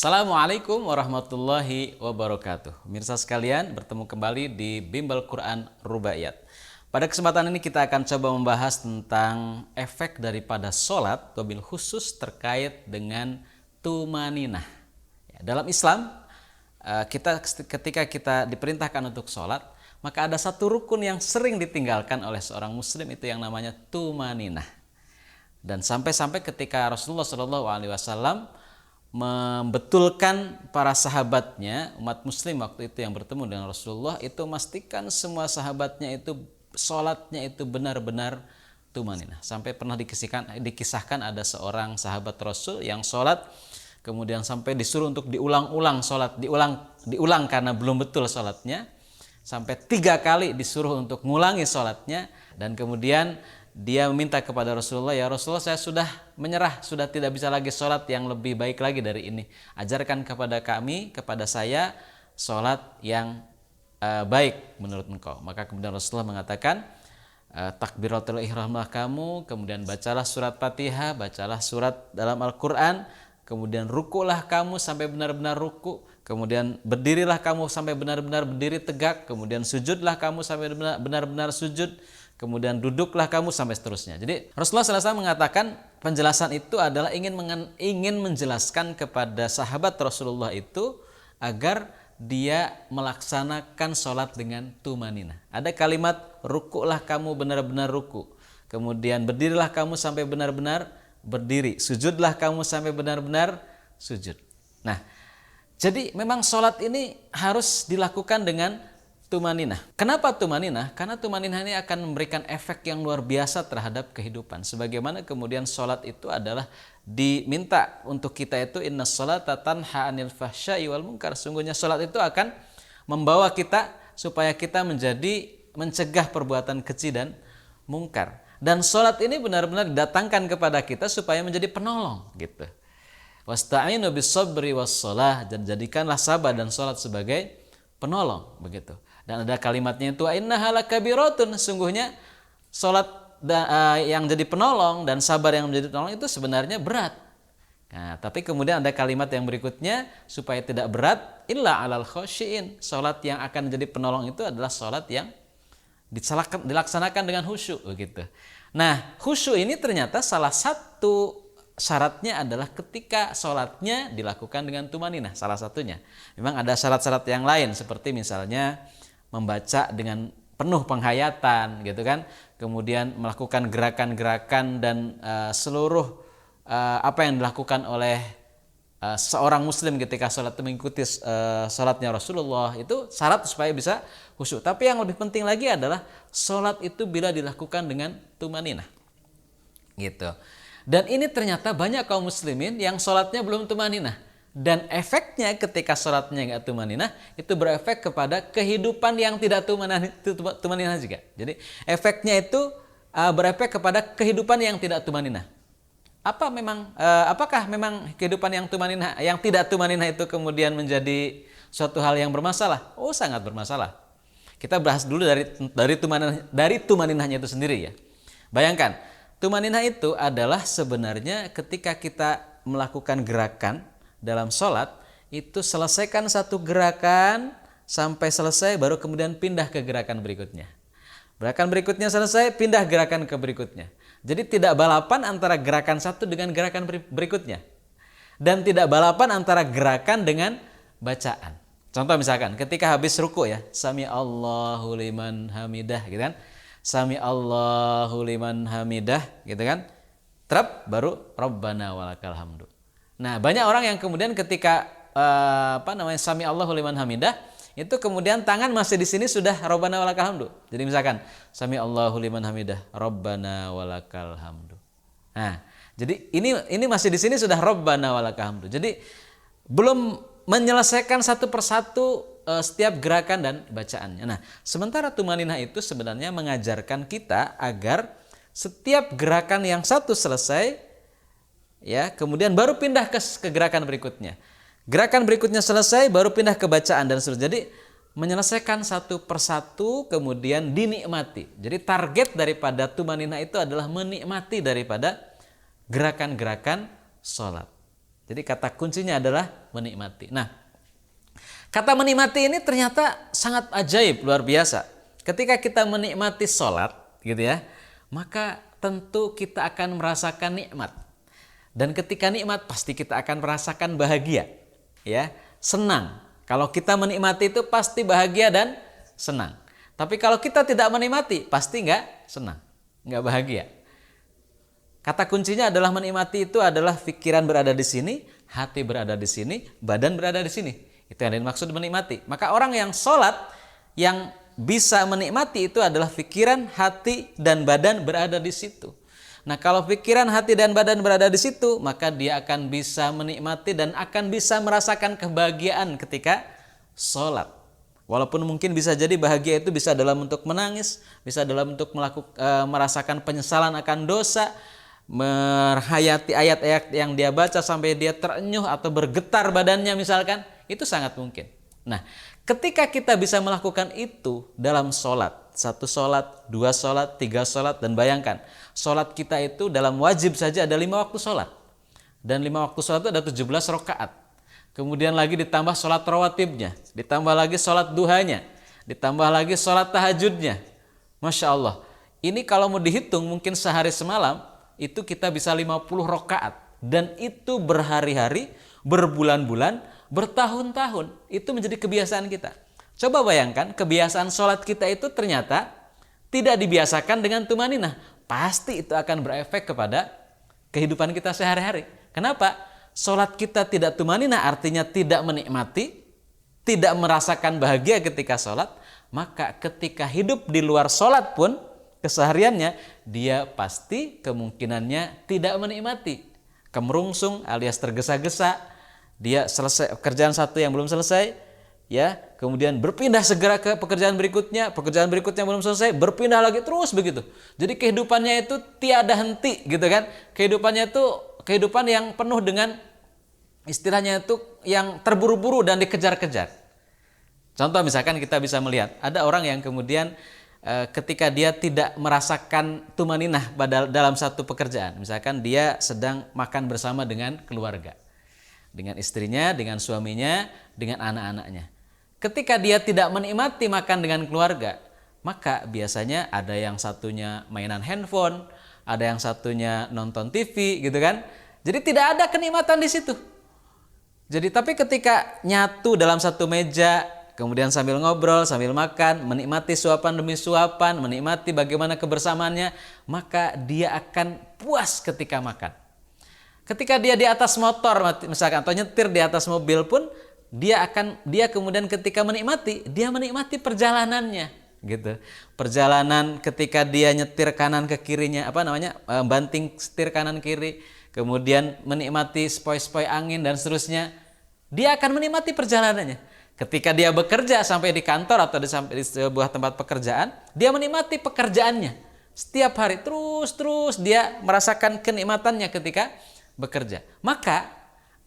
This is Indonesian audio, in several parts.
Assalamualaikum warahmatullahi wabarakatuh. Pemirsa sekalian, bertemu kembali di Bimbel Quran Rubaiyat. Pada kesempatan ini kita akan coba membahas tentang efek daripada sholat, wabil khusus terkait dengan tumaninah. Dalam Islam, ketika kita diperintahkan untuk sholat, maka ada satu rukun yang sering ditinggalkan oleh seorang muslim, itu yang namanya tumaninah. Dan sampai-sampai ketika Rasulullah SAW membetulkan para sahabatnya, umat muslim waktu itu yang bertemu dengan Rasulullah, itu memastikan semua sahabatnya itu sholatnya itu benar-benar tumaninah. Sampai pernah dikisahkan ada seorang sahabat Rasul yang sholat, kemudian sampai disuruh untuk diulang-ulang sholat, diulang karena belum betul sholatnya, sampai 3 kali disuruh untuk ngulangi sholatnya, dan kemudian dia meminta kepada Rasulullah, ya Rasulullah, saya sudah menyerah, sudah tidak bisa lagi sholat yang lebih baik lagi dari ini. Ajarkan kepada saya sholat yang baik menurut engkau. Maka kemudian Rasulullah mengatakan, takbiratul ihramlah kamu, kemudian bacalah surat Fatihah, bacalah surat dalam Al-Quran, kemudian rukulah kamu sampai benar-benar ruku, kemudian berdirilah kamu sampai benar-benar berdiri tegak, kemudian sujudlah kamu sampai benar-benar sujud, kemudian duduklah kamu sampai seterusnya. Jadi Rasulullah SAW mengatakan penjelasan itu adalah ingin menjelaskan kepada sahabat Rasulullah itu agar dia melaksanakan sholat dengan tumaninah. Ada kalimat rukulah kamu benar-benar ruku, kemudian berdirilah kamu sampai benar-benar berdiri, sujudlah kamu sampai benar-benar sujud. Nah, jadi memang sholat ini harus dilakukan dengan tumaninah. Kenapa tumaninah? Karena tumaninah ini akan memberikan efek yang luar biasa terhadap kehidupan. Sebagaimana kemudian sholat itu adalah diminta untuk kita itu, inna sholata tanha anil fahsya'i wal munkar. Sungguhnya sholat itu akan membawa kita supaya kita mencegah perbuatan keji dan mungkar. Dan sholat ini benar-benar didatangkan kepada kita supaya menjadi penolong gitu. Wasta'inu bis sabri was shalah, dan jadikanlah sabar dan sholat sebagai penolong begitu. Dan ada kalimatnya itu, innaha lakabiratun, sungguhnya sholat yang jadi penolong dan sabar yang menjadi penolong itu sebenarnya berat. Nah, tapi kemudian ada kalimat yang berikutnya, supaya tidak berat, illa alal khosyiin, sholat yang akan menjadi penolong itu adalah sholat yang dilaksanakan dengan khusyuk begitu. Nah, khusyuk ini ternyata salah satu syaratnya adalah ketika sholatnya dilakukan dengan tumaninah, salah satunya. Memang ada syarat-syarat yang lain, seperti misalnya membaca dengan penuh penghayatan gitu kan, kemudian melakukan gerakan-gerakan dan seluruh apa yang dilakukan oleh seorang muslim ketika sholat itu mengikuti sholatnya Rasulullah, itu syarat supaya bisa khusyuk. Tapi yang lebih penting lagi adalah sholat itu bila dilakukan dengan tumaninah gitu. Dan ini ternyata banyak kaum muslimin yang sholatnya belum tumaninah. Dan efeknya ketika sholatnya nggak tumaninah, itu berefek kepada kehidupan yang tidak tumaninah juga. Jadi efeknya itu berefek kepada kehidupan yang tidak tumaninah. Apakah memang kehidupan yang tumaninah, yang tidak tumaninah itu kemudian menjadi suatu hal yang bermasalah? Oh, sangat bermasalah. Kita bahas dulu dari tumaninahnya itu sendiri ya. Bayangkan, tumaninah itu adalah sebenarnya ketika kita melakukan gerakan dalam sholat, itu selesaikan satu gerakan sampai selesai, baru kemudian pindah ke gerakan berikutnya. Gerakan berikutnya selesai, pindah gerakan ke berikutnya. Jadi tidak balapan antara gerakan satu dengan gerakan berikutnya. Dan tidak balapan antara gerakan dengan bacaan. Contoh misalkan ketika habis ruku ya, Sami Allahu liman hamidah gitu kan. Sami Allahu liman hamidah gitu kan. Terap, baru Rabbana walakal hamdu. Nah, banyak orang yang kemudian ketika Sami Allahu liman hamidah, itu kemudian tangan masih di sini sudah Rabbana walakal hamdu. Jadi misalkan Sami Allahu liman hamidah, Rabbana walakal hamdu. Nah, jadi ini masih di sini sudah Rabbana walakal hamdu. Jadi belum menyelesaikan satu persatu setiap gerakan dan bacaannya. Nah, sementara tumaninah itu sebenarnya mengajarkan kita agar setiap gerakan yang satu selesai, ya, kemudian baru pindah ke gerakan berikutnya. Gerakan berikutnya selesai, baru pindah ke bacaan dan seterusnya. Jadi menyelesaikan satu persatu, kemudian dinikmati. Jadi target daripada tumaninah itu adalah menikmati daripada gerakan-gerakan sholat. Jadi kata kuncinya adalah menikmati. Nah, kata menikmati ini ternyata sangat ajaib, luar biasa. Ketika kita menikmati sholat, gitu ya, maka tentu kita akan merasakan nikmat. Dan ketika nikmat pasti kita akan merasakan bahagia, ya, senang. Kalau kita menikmati itu pasti bahagia dan senang. Tapi kalau kita tidak menikmati pasti nggak senang, nggak bahagia. Kata kuncinya adalah menikmati itu adalah pikiran berada di sini, hati berada di sini, badan berada di sini. Itu yang dimaksud menikmati. Maka orang yang sholat yang bisa menikmati itu adalah pikiran, hati, dan badan berada di situ. Nah, kalau pikiran, hati, dan badan berada di situ, maka dia akan bisa menikmati dan akan bisa merasakan kebahagiaan ketika sholat. Walaupun mungkin bisa jadi bahagia itu bisa dalam bentuk menangis, bisa dalam bentuk merasakan penyesalan akan dosa, menghayati ayat-ayat yang dia baca sampai dia terenyuh atau bergetar badannya misalkan, itu sangat mungkin. Nah, ketika kita bisa melakukan itu dalam sholat, 1 sholat, 2 sholat, 3 sholat, dan bayangkan, sholat kita itu dalam wajib saja ada 5 waktu sholat. Dan 5 waktu sholat itu ada 17 rakaat. Kemudian lagi ditambah sholat rawatibnya, ditambah lagi sholat duhanya, ditambah lagi sholat tahajudnya. Masya Allah, ini kalau mau dihitung mungkin sehari semalam, itu kita bisa 50 rakaat. Dan itu berhari-hari, berbulan-bulan, bertahun-tahun, itu menjadi kebiasaan kita. Coba bayangkan kebiasaan sholat kita itu ternyata tidak dibiasakan dengan tumaninah. Pasti itu akan berefek kepada kehidupan kita sehari-hari. Kenapa? Sholat kita tidak tumaninah artinya tidak menikmati, tidak merasakan bahagia ketika sholat. Maka ketika hidup di luar sholat pun kesehariannya, dia pasti kemungkinannya tidak menikmati. Kemerungsung alias tergesa-gesa, dia selesai pekerjaan satu yang belum selesai, ya, kemudian berpindah segera ke pekerjaan berikutnya belum selesai, berpindah lagi terus begitu. Jadi kehidupannya itu tiada henti gitu kan. Kehidupannya itu kehidupan yang penuh dengan istilahnya itu yang terburu-buru dan dikejar-kejar. Contoh misalkan kita bisa melihat ada orang yang kemudian ketika dia tidak merasakan tumaninah dalam satu pekerjaan, misalkan dia sedang makan bersama dengan keluarga, dengan istrinya, dengan suaminya, dengan anak-anaknya. Ketika dia tidak menikmati makan dengan keluarga, maka biasanya ada yang satunya mainan handphone, ada yang satunya nonton TV gitu kan. Jadi tidak ada kenikmatan di situ. Jadi tapi ketika nyatu dalam satu meja, kemudian sambil ngobrol, sambil makan, menikmati suapan demi suapan, menikmati bagaimana kebersamaannya, maka dia akan puas ketika makan. Ketika dia di atas motor misalkan atau nyetir di atas mobil pun dia kemudian ketika menikmati, dia menikmati perjalanannya gitu. Perjalanan ketika dia nyetir kanan ke kirinya, banting setir kanan kiri, kemudian menikmati sepoi-sepoi angin dan seterusnya, dia akan menikmati perjalanannya. Ketika dia bekerja sampai di kantor atau di sebuah tempat pekerjaan, dia menikmati pekerjaannya. Setiap hari terus dia merasakan kenikmatannya ketika bekerja. Maka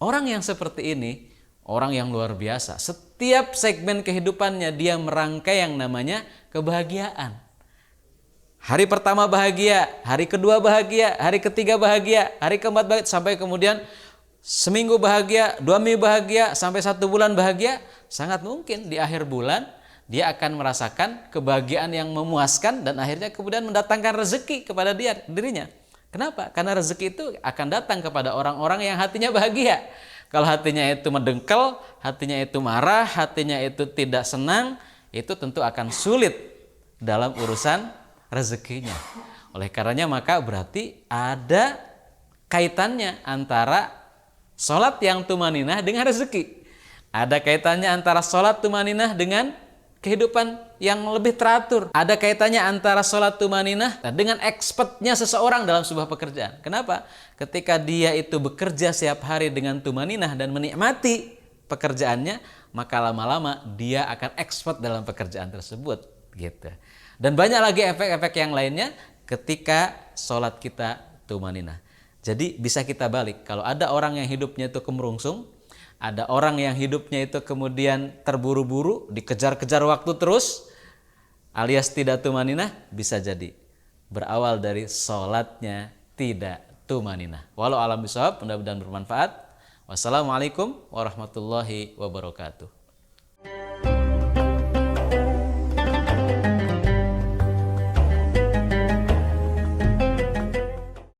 orang yang seperti ini, orang yang luar biasa. Setiap segmen kehidupannya dia merangkai yang namanya kebahagiaan. Hari pertama bahagia, hari kedua bahagia, hari ketiga bahagia, hari keempat bahagia, sampai kemudian seminggu bahagia, 2 minggu bahagia, sampai 1 bulan bahagia. Sangat mungkin di akhir bulan dia akan merasakan kebahagiaan yang memuaskan dan akhirnya kemudian mendatangkan rezeki kepada dirinya. Kenapa? Karena rezeki itu akan datang kepada orang-orang yang hatinya bahagia. Kalau hatinya itu mendengkel, hatinya itu marah, hatinya itu tidak senang, itu tentu akan sulit dalam urusan rezekinya. Oleh karenanya maka berarti ada kaitannya antara sholat yang tumaninah dengan rezeki. Ada kaitannya antara sholat tumaninah dengan kehidupan yang lebih teratur. Ada kaitannya antara sholat tumaninah dengan expertnya seseorang dalam sebuah pekerjaan. Kenapa? Ketika dia itu bekerja setiap hari dengan tumaninah dan menikmati pekerjaannya, maka lama-lama dia akan expert dalam pekerjaan tersebut. Gitu. Dan banyak lagi efek-efek yang lainnya ketika sholat kita tumaninah. Jadi bisa kita balik. Kalau ada orang yang hidupnya itu kemerungsung, ada orang yang hidupnya itu kemudian terburu-buru, dikejar-kejar waktu terus, alias tidak tumaninah, bisa jadi berawal dari sholatnya tidak tumaninah. Walau alam bisawab, mudah-mudahan bermanfaat. Wassalamualaikum warahmatullahi wabarakatuh.